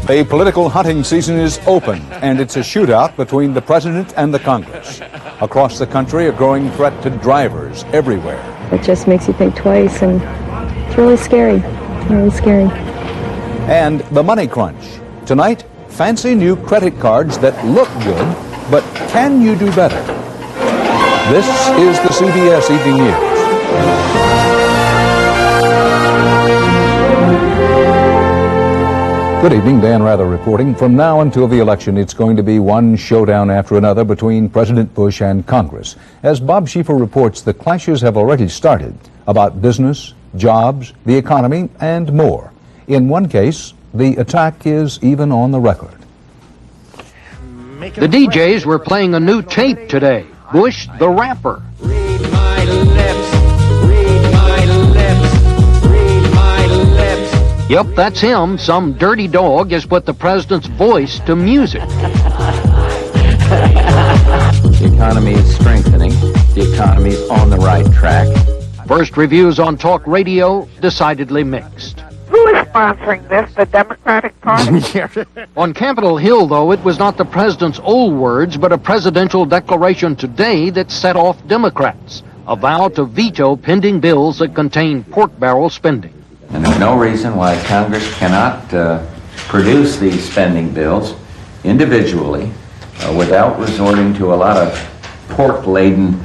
The political hunting season is open, and it's a shootout between the president and the Congress. Across the country, a growing threat to drivers everywhere. It just makes you think twice, and it's really scary, really scary. And the money crunch. Tonight, fancy new credit cards that look good, but can you do better? This is the CBS Evening News. Good evening, Dan Rather reporting. From now until the election, it's going to be one showdown after another between President Bush and Congress. As Bob Schieffer reports, the clashes have already started about business, jobs, the economy, and more. In one case, the attack is even on the record. The DJs were playing a new tape today. Bush, the rapper. Read my lips, read my lips, read my lips. Yep, that's him. Some dirty dog has put the president's voice to music. The economy is strengthening. The economy is on the right track. First reviews on talk radio, decidedly mixed. Who is sponsoring this? The Democratic Party? On Capitol Hill, though, it was not the president's old words, but a presidential declaration today that set off Democrats. A vow to veto pending bills that contain pork barrel spending. And there's no reason why Congress cannot produce these spending bills individually without resorting to a lot of pork-laden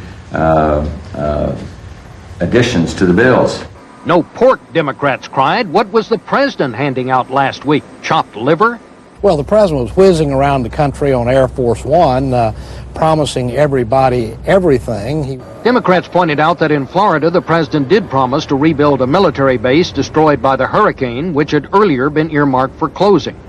additions to the bills. No pork, Democrats cried. What was the president handing out last week? Chopped liver? Well, the president was whizzing around the country on Air Force One, promising everybody everything. Democrats pointed out that in Florida, the president did promise to rebuild a military base destroyed by the hurricane, which had earlier been earmarked for closing.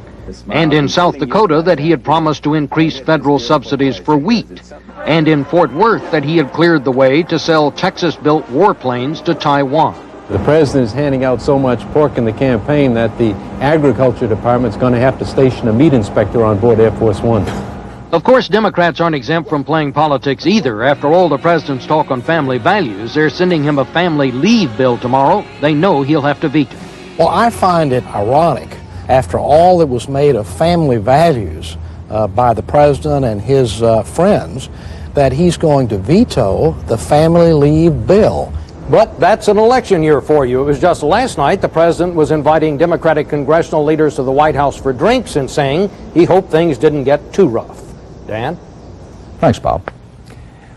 And in South Dakota, that he had promised to increase federal subsidies for wheat. And in Fort Worth, that he had cleared the way to sell Texas-built warplanes to Taiwan. The president is handing out so much pork in the campaign that the Agriculture Department is going to have to station a meat inspector on board Air Force One. Of course, Democrats aren't exempt from playing politics either. After all the president's talk on family values, they're sending him a family leave bill tomorrow. They know he'll have to veto. Well, I find it ironic, after all that was made of family values by the president and his friends, that he's going to veto the family leave bill. But that's an election year for you. It was just last night the president was inviting Democratic congressional leaders to the White House for drinks and saying he hoped things didn't get too rough. Dan? Thanks, Bob.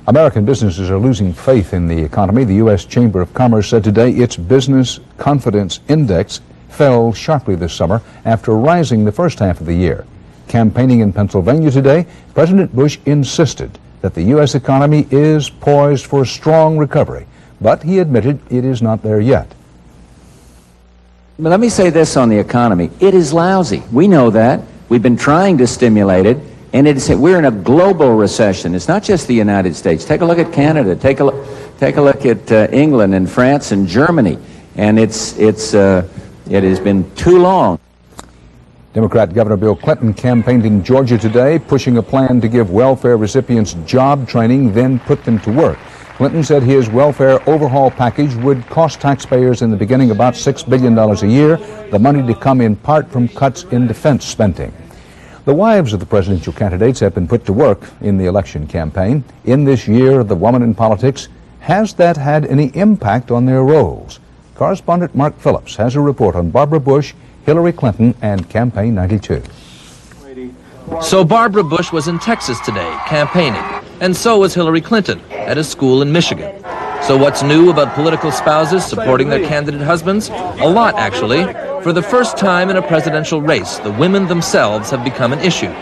American businesses are losing faith in the economy. The U.S. Chamber of Commerce said today its business confidence index fell sharply this summer after rising the first half of the year. Campaigning in Pennsylvania today, President Bush insisted that the U.S. economy is poised for a strong recovery. But he admitted it is not there yet. But let me say this on the economy. It is lousy. We know that. We've been trying to stimulate it, and we're in a global recession. It's not just the United States. Take a look at Canada. Take a look at England and France and Germany. And it has been too long. Democrat Governor Bill Clinton campaigned in Georgia today, pushing a plan to give welfare recipients job training, then put them to work. Clinton said his welfare overhaul package would cost taxpayers in the beginning about $6 billion a year, the money to come in part from cuts in defense spending. The wives of the presidential candidates have been put to work in the election campaign. In this year of the woman in politics, has that had any impact on their roles? Correspondent Mark Phillips has a report on Barbara Bush, Hillary Clinton, and Campaign 92. So Barbara Bush was in Texas today, campaigning, and so was Hillary Clinton at a school in Michigan. So what's new about political spouses supporting their candidate husbands? A lot, actually. For the first time in a presidential race, the women themselves have become an issue.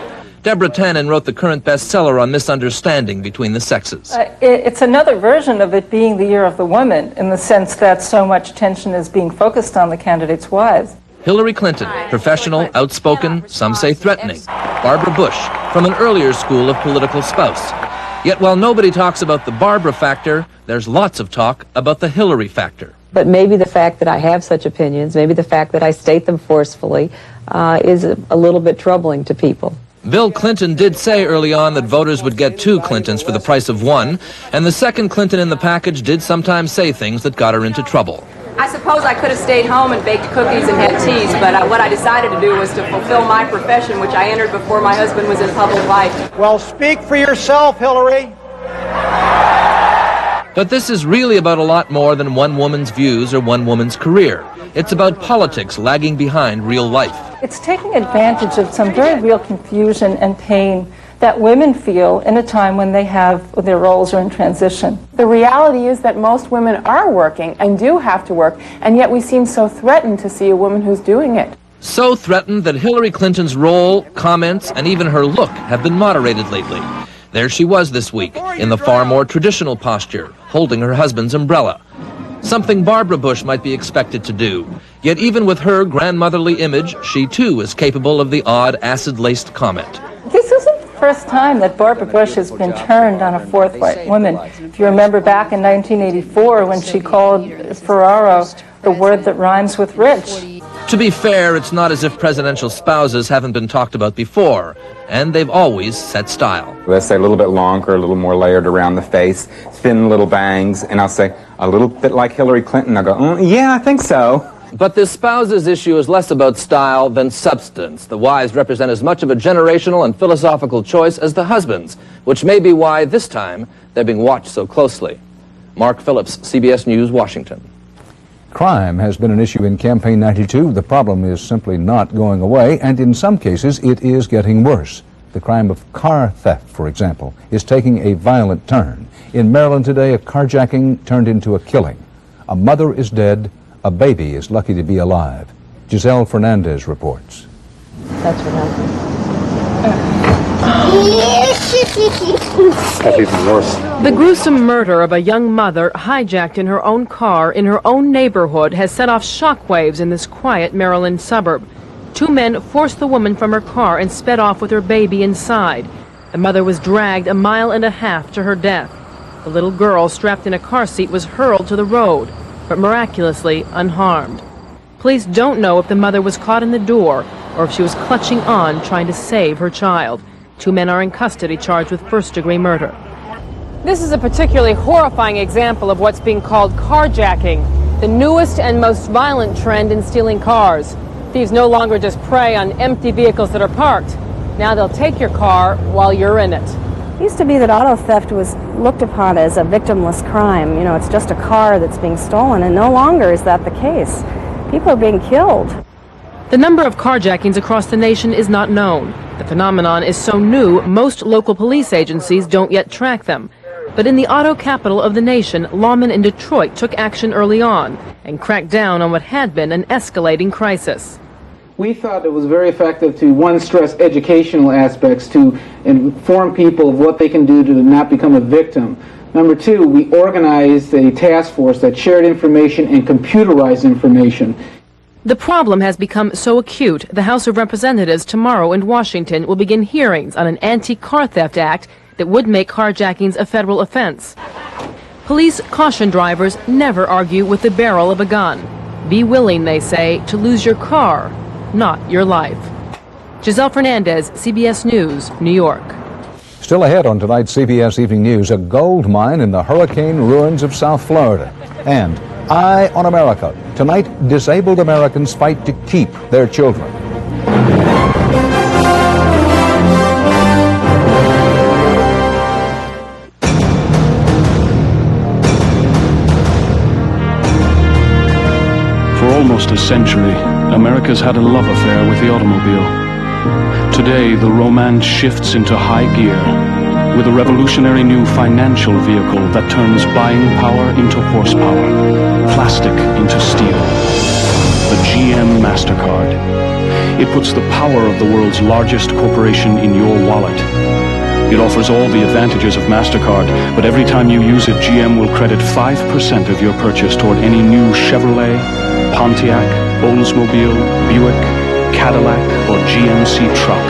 Deborah Tannen wrote the current bestseller on misunderstanding between the sexes. It's another version of it being the year of the woman, in the sense that so much attention is being focused on the candidates' wives. Hillary Clinton, professional, outspoken, some say threatening. Barbara Bush, from an earlier school of political spouse. Yet while nobody talks about the Barbara factor, there's lots of talk about the Hillary factor. But maybe the fact that I have such opinions, maybe the fact that I state them forcefully, is a little bit troubling to people. Bill Clinton did say early on that voters would get two Clintons for the price of one, and the second Clinton in the package did sometimes say things that got her into trouble. I suppose I could have stayed home and baked cookies and had teas, but what I decided to do was to fulfill my profession, which I entered before my husband was in public life. Well, speak for yourself, Hillary. But this is really about a lot more than one woman's views or one woman's career. It's about politics lagging behind real life. It's taking advantage of some very real confusion and pain that women feel in a time when their roles are in transition. The reality is that most women are working and do have to work, and yet we seem so threatened to see a woman who's doing it. So threatened that Hillary Clinton's role, comments, and even her look have been moderated lately. There she was this week, in the far more traditional posture, holding her husband's umbrella. Something Barbara Bush might be expected to do. Yet even with her grandmotherly image, she too is capable of the odd acid-laced comment. This isn't the first time that Barbara Bush has been turned on a fourth white woman. If you remember back in 1984 when she called Ferraro the word that rhymes with rich. To be fair, it's not as if presidential spouses haven't been talked about before, and they've always set style. Let's say a little bit longer, a little more layered around the face, thin little bangs, and I'll say a little bit like Hillary Clinton. I'll go, yeah, I think so. But this spouses issue is less about style than substance. The wives represent as much of a generational and philosophical choice as the husbands, which may be why this time they're being watched so closely. Mark Phillips, CBS News, Washington. Crime has been an issue in Campaign 92. The problem is simply not going away, and in some cases it is getting worse. The crime of car theft, for example, is taking a violent turn. In Maryland today, a carjacking turned into a killing. A mother is dead. A baby is lucky to be alive. Giselle Fernandez reports. That's what happened. That's even worse. The gruesome murder of a young mother hijacked in her own car in her own neighborhood has set off shockwaves in this quiet Maryland suburb. Two men forced the woman from her car and sped off with her baby inside. The mother was dragged 1.5 miles to her death. The little girl strapped in a car seat was hurled to the road, but miraculously unharmed. Police don't know if the mother was caught in the door or if she was clutching on trying to save her child. 2 men are in custody charged with first-degree murder. This is a particularly horrifying example of what's being called carjacking, the newest and most violent trend in stealing cars. Thieves no longer just prey on empty vehicles that are parked. Now they'll take your car while you're in it. It used to be that auto theft was looked upon as a victimless crime. You know, it's just a car that's being stolen, and no longer is that the case. People are being killed. The number of carjackings across the nation is not known. The phenomenon is so new, most local police agencies don't yet track them. But in the auto capital of the nation, lawmen in Detroit took action early on and cracked down on what had been an escalating crisis. We thought it was very effective to, one, stress educational aspects to inform people of what they can do to not become a victim. Number two, we organized a task force that shared information and computerized information. The problem has become so acute, the House of Representatives tomorrow in Washington will begin hearings on an anti-car theft act that would make carjackings a federal offense. Police caution drivers never argue with the barrel of a gun. Be willing, they say, to lose your car, not your life. Giselle Fernandez, CBS News, New York. Still ahead on tonight's CBS Evening News, a gold mine in the hurricane ruins of South Florida. And Eye on America. Tonight, disabled Americans fight to keep their children. For almost a century, America's had a love affair with the automobile. Today, the romance shifts into high gear with a revolutionary new financial vehicle that turns buying power into horsepower, plastic into steel. The GM MasterCard. It puts the power of the world's largest corporation in your wallet. It offers all the advantages of MasterCard, but every time you use it, GM will credit 5% of your purchase toward any new Chevrolet, Pontiac, Oldsmobile, Buick, Cadillac, or GMC truck.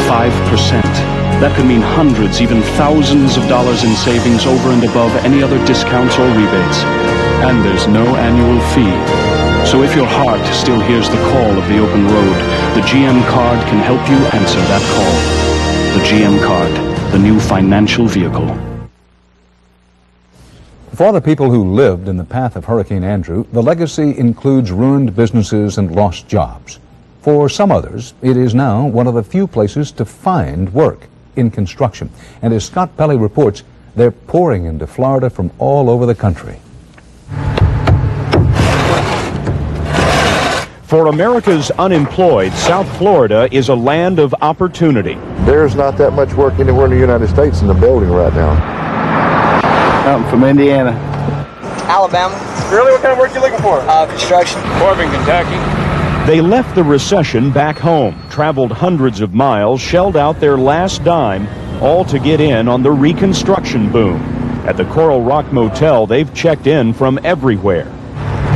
5%. That could mean hundreds, even thousands of dollars in savings over and above any other discounts or rebates. And there's no annual fee. So if your heart still hears the call of the open road, the GM card can help you answer that call. The GM card, the new financial vehicle. For the people who lived in the path of Hurricane Andrew, the legacy includes ruined businesses and lost jobs. For some others, it is now one of the few places to find work in construction. And as Scott Pelley reports, they're pouring into Florida from all over the country. For America's unemployed, South Florida is a land of opportunity. There's not that much work anywhere in the United States in the building right now. I'm from Indiana. Alabama. Really? What kind of work are you looking for? Construction. Corbin, Kentucky. They left the recession back home, traveled hundreds of miles, shelled out their last dime, all to get in on the reconstruction boom. At the Coral Rock Motel, they've checked in from everywhere.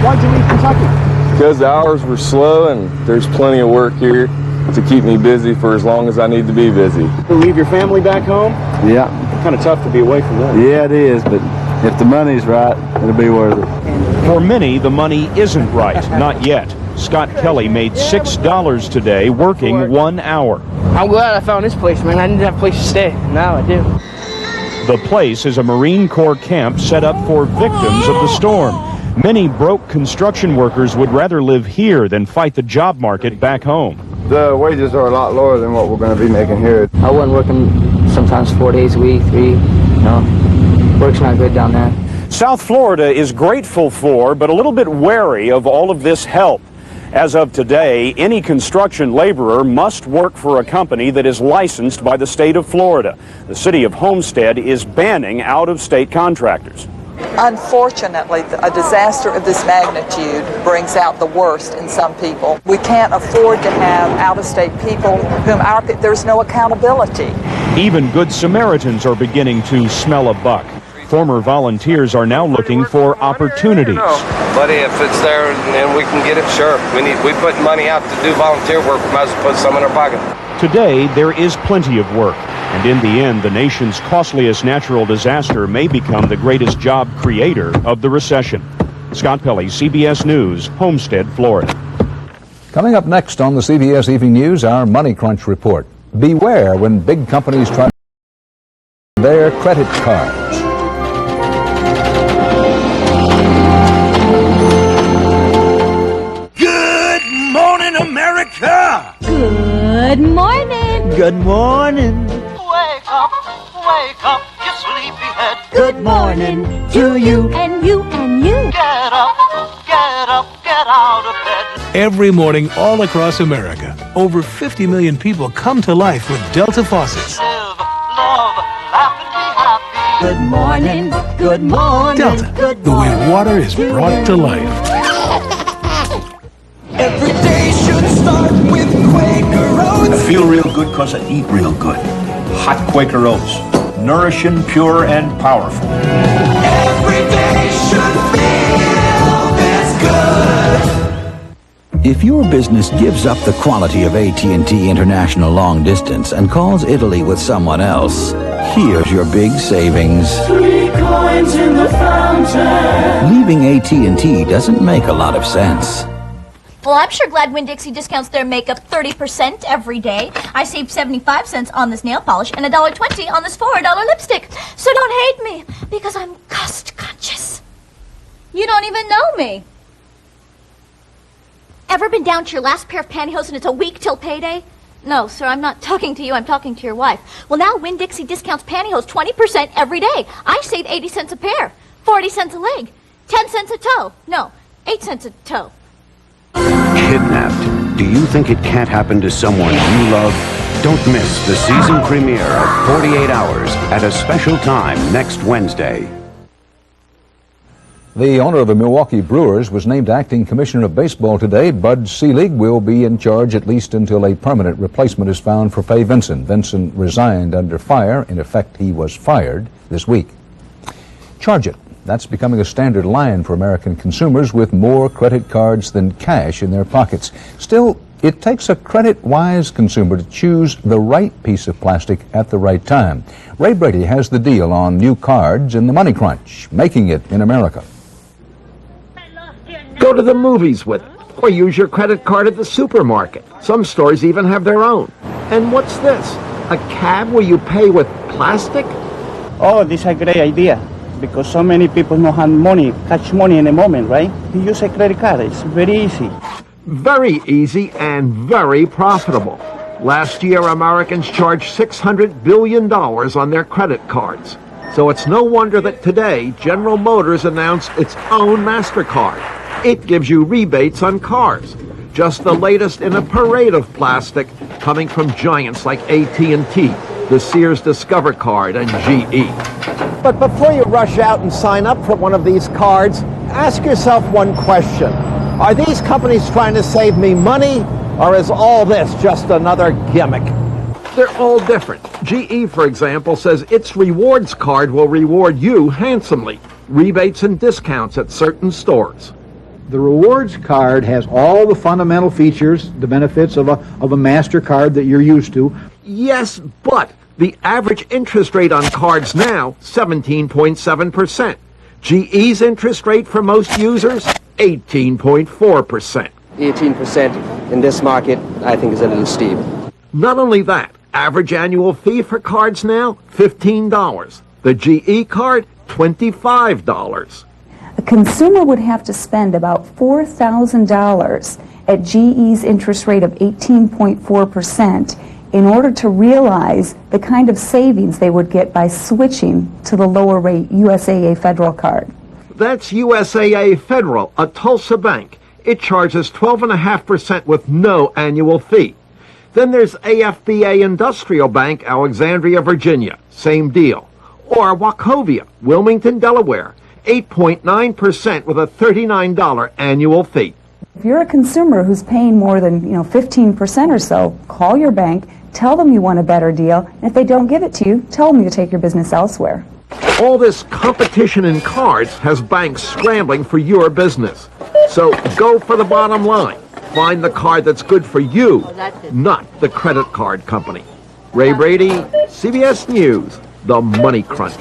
Why'd you leave Kentucky? Because the hours were slow and there's plenty of work here to keep me busy for as long as I need to be busy. You leave your family back home? Yeah. Kind of tough to be away from them. Yeah, it is, but if the money's right, it'll be worth it. For many, the money isn't right, not yet. Scott Kelly made $6 today working 1 hour. I'm glad I found this place, man. I didn't have a place to stay. Now I do. The place is a Marine Corps camp set up for victims of the storm. Many broke construction workers would rather live here than fight the job market back home. The wages are a lot lower than what we're going to be making here. I wasn't working sometimes 4 days a week, 3. Work's not good down there. South Florida is grateful for, but a little bit wary of all of this help. As of today, any construction laborer must work for a company that is licensed by the state of Florida. The city of Homestead is banning out-of-state contractors. Unfortunately, a disaster of this magnitude brings out the worst in some people. We can't afford to have out-of-state people whom there's no accountability. Even Good Samaritans are beginning to smell a buck. Former volunteers are now looking for opportunities. But if it's there and we can get it, sure. We put money out to do volunteer work. We might as well put some in our pocket. Today, there is plenty of work. And in the end, the nation's costliest natural disaster may become the greatest job creator of the recession. Scott Pelley, CBS News, Homestead, Florida. Coming up next on the CBS Evening News, our Money Crunch report. Beware when big companies try their credit cards. Good morning, America! Good morning! Good morning! Wake up, you sleepyhead. Good morning to you and you and you. Get up, get out of bed. Every morning all across America, over 50 million people come to life with Delta faucets. Live, love, laugh and be happy. Good morning, good morning. Delta, good the way water is brought to life. Every day should start with Quaker Oats. I feel real good because I eat real good. Hot Quaker Oats. Nourishing, pure, and powerful. Every day should feel this good. If your business gives up the quality of AT&T International Long Distance and calls Italy with someone else, here's your big savings. 3 coins in the fountain. Leaving AT&T doesn't make a lot of sense. Well, I'm sure glad Winn-Dixie discounts their makeup 30% every day. I saved 75 cents on this nail polish and $1.20 on this $4 lipstick. So don't hate me, because I'm cost conscious. You don't even know me. Ever been down to your last pair of pantyhose and it's a week till payday? No, sir, I'm not talking to you, I'm talking to your wife. Well, now Winn-Dixie discounts pantyhose 20% every day. I save 80 cents a pair, 40 cents a leg, 10 cents a toe. No, 8 cents a toe. Kidnapped. Do you think it can't happen to someone you love? Don't miss the season premiere of 48 Hours at a special time next Wednesday. The owner of the Milwaukee Brewers was named acting commissioner of baseball today. Bud Selig will be in charge at least until a permanent replacement is found for Fay Vincent. Vincent resigned under fire. In effect, he was fired this week. Charge it. That's becoming a standard line for American consumers with more credit cards than cash in their pockets. Still, it takes a credit-wise consumer to choose the right piece of plastic at the right time. Ray Brady has the deal on new cards in the Money Crunch, making it in America. Go to the movies with it, or use your credit card at the supermarket. Some stores even have their own. And what's this? A cab where you pay with plastic? Oh, this is a great idea. because so many people don't have money, catch money in a moment, right? You use a credit card. It's very easy. Very easy and very profitable. Last year, Americans charged $600 billion on their credit cards. So it's no wonder that today, General Motors announced its own MasterCard. It gives you rebates on cars. Just the latest in a parade of plastic coming from giants like AT&T, the Sears Discover card, and GE. But before you rush out and sign up for one of these cards, ask yourself one question. Are these companies trying to save me money, or is all this just another gimmick? They're all different. GE, for example, says its rewards card will reward you handsomely. Rebates and discounts at certain stores. The rewards card has all the fundamental features, the benefits of a MasterCard that you're used to. Yes, but the average interest rate on cards now, 17.7%. GE's interest rate for most users, 18.4%. 18% in this market, I think, is a little steep. Not only that, average annual fee for cards now, $15. The GE card, $25. A consumer would have to spend about $4,000 at GE's interest rate of 18.4% in order to realize the kind of savings they would get by switching to the lower rate USAA Federal card. That's USAA Federal, a Tulsa bank. It charges 12.5% with no annual fee. Then there's AFBA Industrial Bank, Alexandria, Virginia. Same deal. Or Wachovia, Wilmington, Delaware. 8.9% with a $39 annual fee. If you're a consumer who's paying more than 15% or so, call your bank, tell them you want a better deal, and if they don't give it to you, tell them you take your business elsewhere. All this competition in cards has banks scrambling for your business. So go for the bottom line. Find the card that's good for you, not the credit card company. Ray Brady, CBS News, The Money Crunch.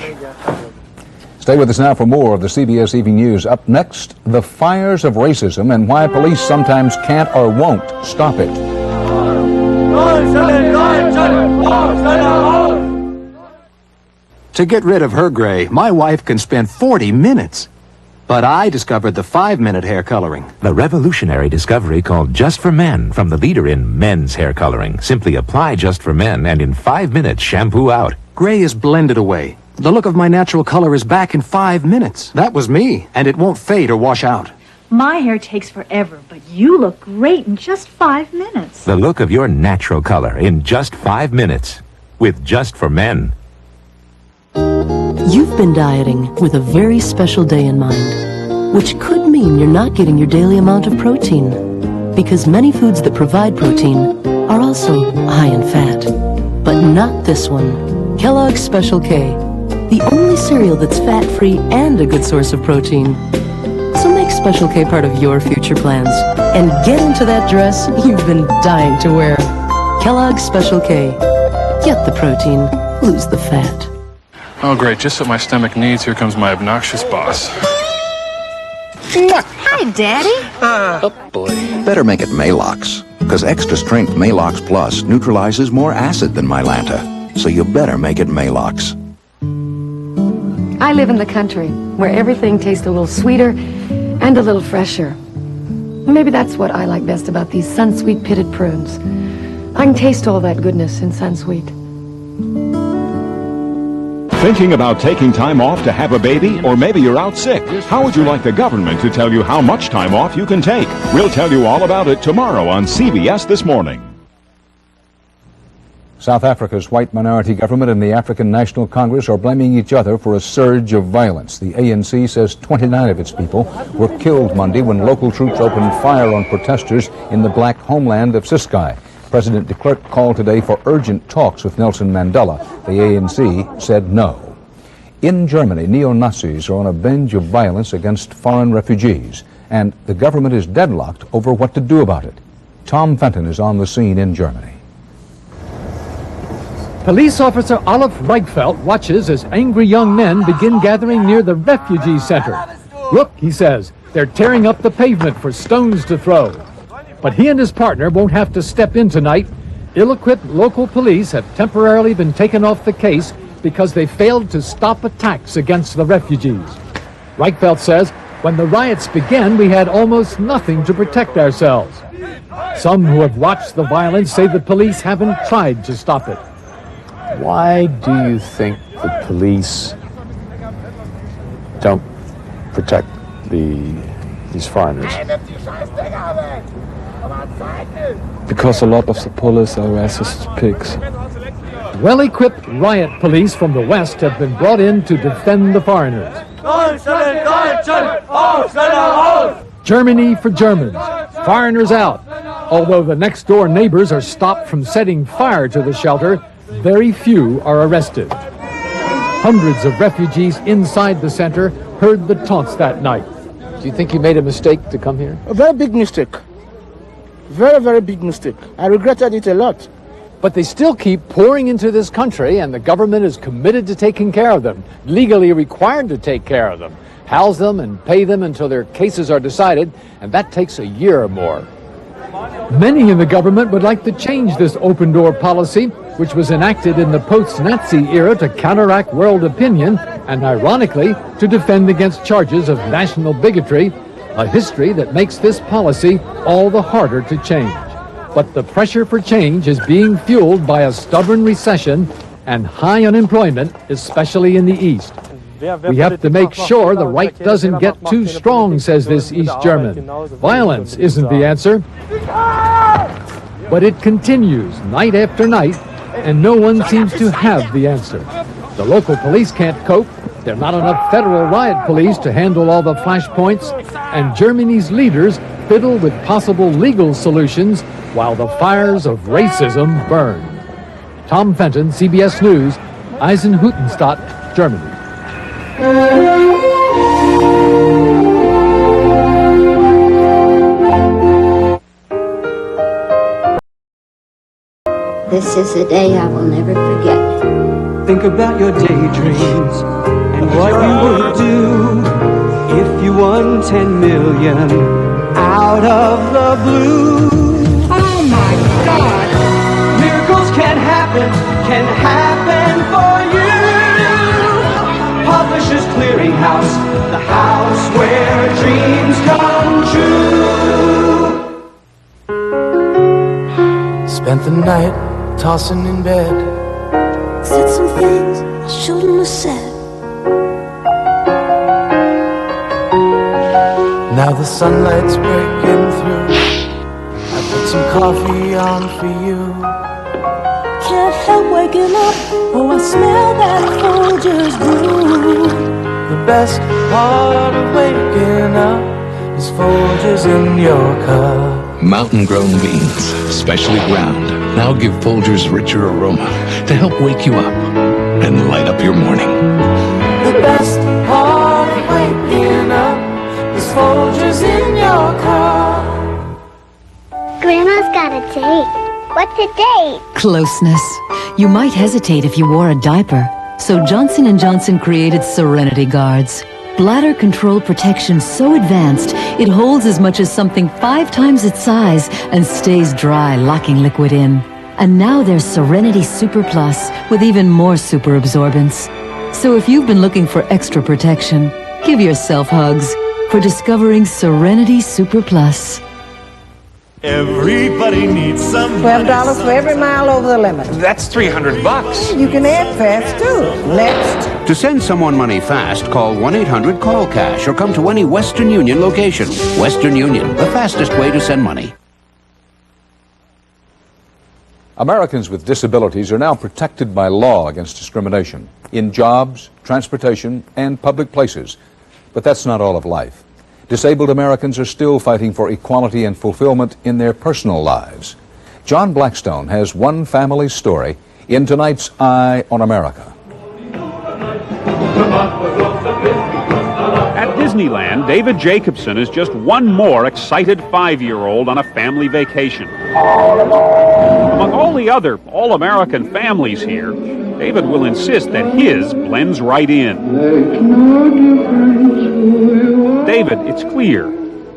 Stay with us now for more of the CBS Evening News. Up next, the fires of racism and why police sometimes can't or won't stop it. To get rid of her gray, my wife can spend 40 minutes. But I discovered the 5-minute hair coloring. The revolutionary discovery called Just for Men from the leader in men's hair coloring. Simply apply Just for Men and in 5 minutes shampoo out. Gray is blended away. The look of my natural color is back in 5 minutes. That was me, and it won't fade or wash out. My hair takes forever, but you look great in just 5 minutes. The look of your natural color in just 5 minutes with Just for Men. You've been dieting with a very special day in mind, which could mean you're not getting your daily amount of protein, because many foods that provide protein are also high in fat. But not this one. Kellogg's Special K, the only cereal that's fat-free and a good source of protein. So make Special K part of your future plans and get into that dress you've been dying to wear. Kellogg's Special K. Get the protein, lose the fat. Oh, great. Just what my stomach needs. Here comes my obnoxious boss. Hi, Daddy. Oh, boy. Better make it Malox, because extra strength Malox Plus neutralizes more acid than Mylanta. So you better make it Malox. I live in the country, where everything tastes a little sweeter and a little fresher. Maybe that's what I like best about these Sunsweet pitted prunes. I can taste all that goodness in Sunsweet. Thinking about taking time off to have a baby? Or maybe you're out sick. How would you like the government to tell you how much time off you can take? We'll tell you all about it tomorrow on CBS This Morning. South Africa's white minority government and the African National Congress are blaming each other for a surge of violence. The ANC says 29 of its people were killed Monday when local troops opened fire on protesters in the black homeland of Ciskei. President de Klerk called today for urgent talks with Nelson Mandela. The ANC said no. In Germany, neo-Nazis are on a binge of violence against foreign refugees, and the government is deadlocked over what to do about it. Tom Fenton is on the scene in Germany. Police officer Olaf Reichfeld watches as angry young men begin gathering near the refugee center. Look, he says, they're tearing up the pavement for stones to throw. But he and his partner won't have to step in tonight. Ill-equipped local police have temporarily been taken off the case because they failed to stop attacks against the refugees. Reichelt says, when the riots began, we had almost nothing to protect ourselves. Some who have watched the violence say the police haven't tried to stop it. Why do you think the police don't protect these foreigners? Because a lot of the police are racist pigs. Well-equipped riot police from the West have been brought in to defend the foreigners. Germany for Germans. Foreigners out. Although the next-door neighbors are stopped from setting fire to the shelter, very few are arrested. Hundreds of refugees inside the center heard the taunts that night. Do you think you made a mistake to come here? A very big mistake. Very, very big mistake. I regretted it a lot. But they still keep pouring into this country, and the government is committed to taking care of them, legally required to take care of them, house them and pay them until their cases are decided, and that takes a year or more. Many in the government would like to change this open-door policy, which was enacted in the post-Nazi era to counteract world opinion and, ironically, to defend against charges of national bigotry, a history that makes this policy all the harder to change. But the pressure for change is being fueled by a stubborn recession and high unemployment, especially in the East. We have to make sure the right doesn't get too strong, says this East German. Violence isn't the answer. But it continues night after night, and no one seems to have the answer. The local police can't cope. There are not enough federal riot police to handle all the flashpoints, and Germany's leaders fiddle with possible legal solutions while the fires of racism burn. Tom Fenton, CBS News, Eisenhüttenstadt, Germany. This is a day I will never forget. Think about your daydreams and what you would do if you won 10 million out of the blue. Oh my God! Miracles can happen for you. Publishers Clearinghouse, the house where dreams come true. Spent the night tossing in bed. Said some things I shouldn't have said. Now the sunlight's breaking through. I put some coffee on for you. Can't help waking up. Oh, I smell that Folgers brew. The best part of waking up is Folgers in your cup. Mountain-grown beans, specially ground, now give Folgers richer aroma to help wake you up and light up your morning. The best part of waking up is Folgers in your cup. Grandma's got a date. What's a date? Closeness. You might hesitate if you wore a diaper. So Johnson & Johnson created Serenity Guards. Bladder control protection so advanced, it holds as much as something 5 times its size and stays dry, locking liquid in. And now there's Serenity Super Plus with even more super absorbance. So if you've been looking for extra protection, give yourself hugs for discovering Serenity Super Plus. Everybody needs some $12 for every mile over the limit. That's $300. You can add fast too. Next. To send someone money fast, call 1-800-CALL-CASH or come to any Western Union location. Western Union, the fastest way to send money. Americans with disabilities are now protected by law against discrimination in jobs, transportation, and public places. But that's not all of life. Disabled Americans are still fighting for equality and fulfillment in their personal lives. John Blackstone has one family's story in tonight's Eye on America. At Disneyland, David Jacobson is just one more excited 5-year-old on a family vacation. Among all the other all-American families here, David will insist that his blends right in. David, it's clear,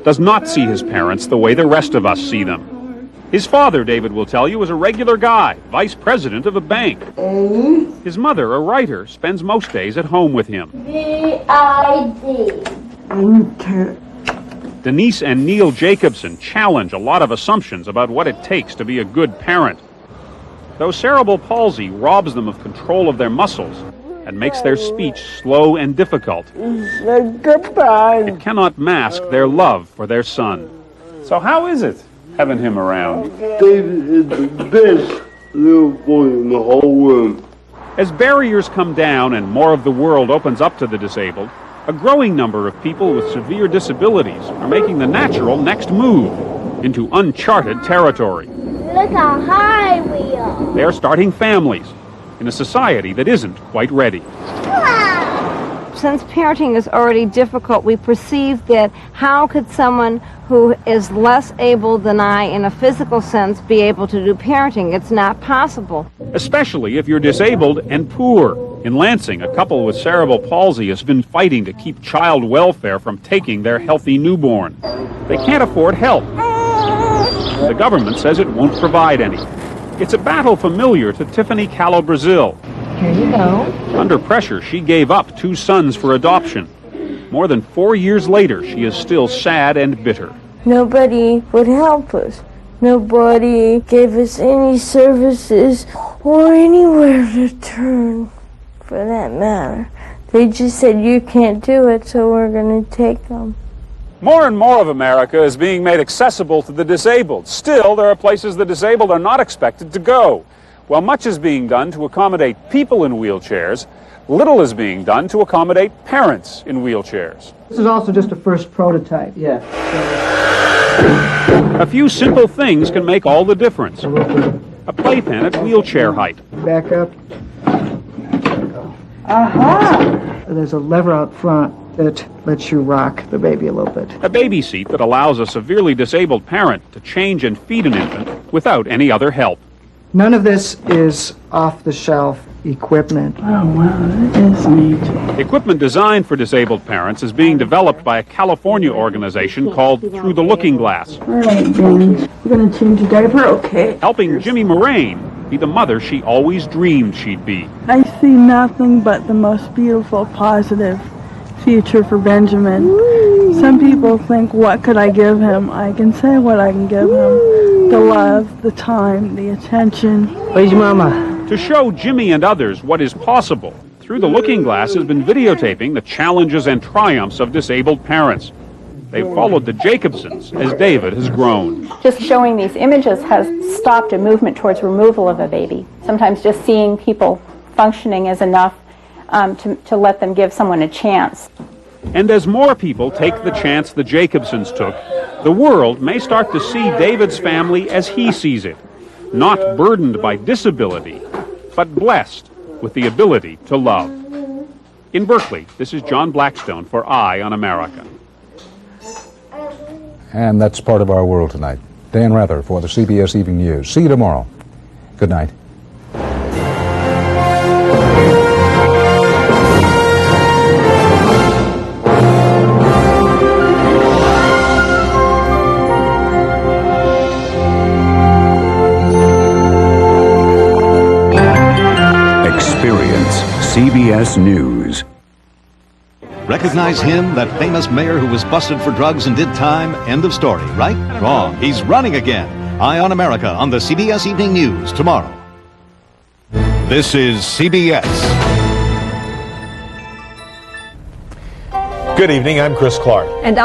does not see his parents the way the rest of us see them. His father, David will tell you, is a regular guy, vice president of a bank. His mother, a writer, spends most days at home with him. Denise and Neil Jacobson challenge a lot of assumptions about what it takes to be a good parent. Though cerebral palsy robs them of control of their muscles and makes their speech slow and difficult, it cannot mask their love for their son. So how is it having him around? David is the best little boy in the whole world. As barriers come down and more of the world opens up to the disabled, a growing number of people with severe disabilities are making the natural next move into uncharted territory. Look how high we are. They are starting families in a society that isn't quite ready. Since parenting is already difficult, we perceive that how could someone who is less able than I in a physical sense be able to do parenting? It's not possible. Especially if you're disabled and poor. In Lansing, a couple with cerebral palsy has been fighting to keep child welfare from taking their healthy newborn. They can't afford help. The government says it won't provide any. It's a battle familiar to Tiffany Callow Brazil. Here you go. Under pressure, she gave up 2 sons for adoption. More than 4 years later, she is still sad and bitter. Nobody would help us. Nobody gave us any services or anywhere to turn, for that matter. They just said, you can't do it, so we're going to take them. More and more of America is being made accessible to the disabled. Still, there are places the disabled are not expected to go. While much is being done to accommodate people in wheelchairs, little is being done to accommodate parents in wheelchairs. This is also just a first prototype. Yeah. A few simple things can make all the difference. A playpen at wheelchair height. Back up. Aha! There's a lever out front that lets you rock the baby a little bit. A baby seat that allows a severely disabled parent to change and feed an infant without any other help. None of this is off-the-shelf equipment. Oh, wow, that is neat. Equipment designed for disabled parents is being developed by a California organization called Through the Looking Glass. All right, Ben. We're going to change your diaper? Okay. Helping Jimmy Moraine be the mother she always dreamed she'd be. I see nothing but the most beautiful, positive future for Benjamin. Some people think, what could I give him? I can say what I can give him. The love, the time, the attention. Where's your mama? To show Jimmy and others what is possible, Through the Looking Glass has been videotaping the challenges and triumphs of disabled parents. They've followed the Jacobsons as David has grown. Just showing these images has stopped a movement towards removal of a baby. Sometimes just seeing people functioning is enough to let them give someone a chance. And as more people take the chance the Jacobsons took, the world may start to see David's family as he sees it, not burdened by disability, but blessed with the ability to love. In Berkeley, this is John Blackstone for Eye on America. And that's part of our world tonight. Dan Rather for the CBS Evening News. See you tomorrow. Good night. CBS News. Recognize him, that famous mayor who was busted for drugs and did time? End of story, right? Wrong. He's running again. Eye on America on the CBS Evening News tomorrow. This is CBS. Good evening. I'm Chris Clark. And